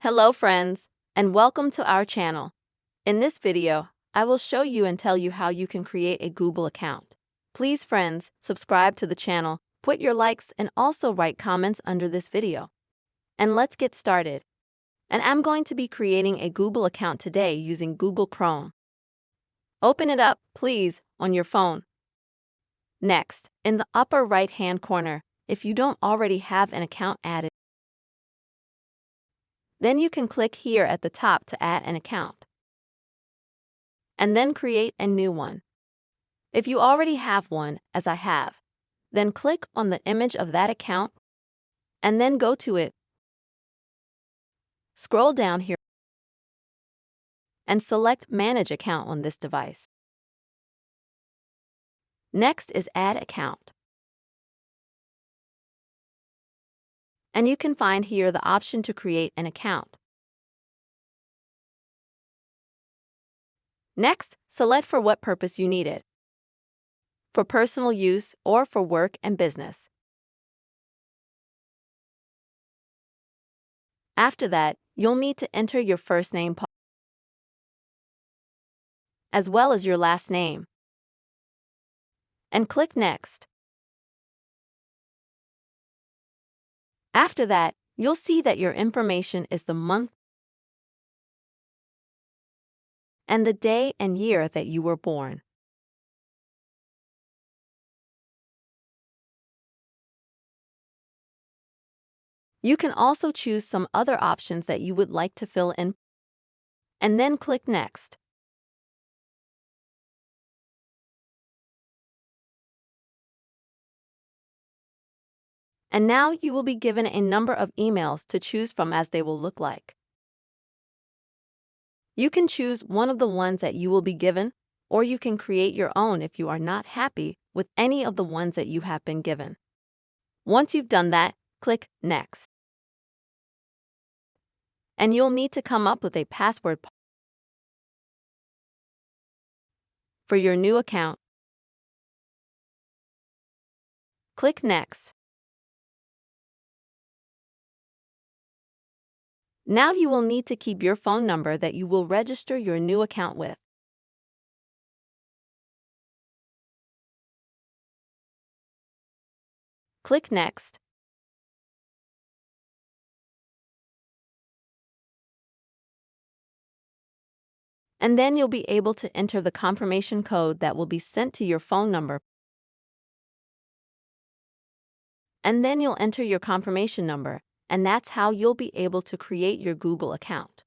Hello friends, and welcome to our channel. In this video, I will show you and tell you how you can create a Google account. Please friends, subscribe to the channel, put your likes and also write comments under this video. And let's get started. And I'm going to be creating a Google account today using Google Chrome. Open it up, please, on your phone. Next, in the upper right-hand corner, if you don't already have an account added, then you can click here at the top to add an account. And then create a new one. If you already have one, as I have, then click on the image of that account and then go to it. Scroll down here and select Manage Account on this device. Next is Add Account. And you can find here the option to create an account. Next, select for what purpose you need it. For personal use or for work and business. After that, you'll need to enter your first name as well as your last name. And click Next. After that, you'll see that your information is the month and the day and year that you were born. You can also choose some other options that you would like to fill in, and then click Next. And now you will be given a number of emails to choose from as they will look like. You can choose one of the ones that you will be given, or you can create your own if you are not happy with any of the ones that you have been given. Once you've done that, click Next. And you'll need to come up with a password for your new account. Click Next. Now you will need to keep your phone number that you will register your new account with. Click Next. And then you'll be able to enter the confirmation code that will be sent to your phone number. And then you'll enter your confirmation number, and that's how you'll be able to create your Google account.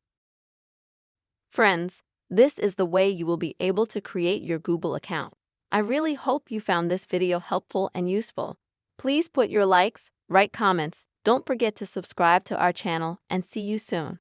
Friends, this is the way you will be able to create your Google account. I really hope you found this video helpful and useful. Please put your likes, write comments, don't forget to subscribe to our channel, and see you soon.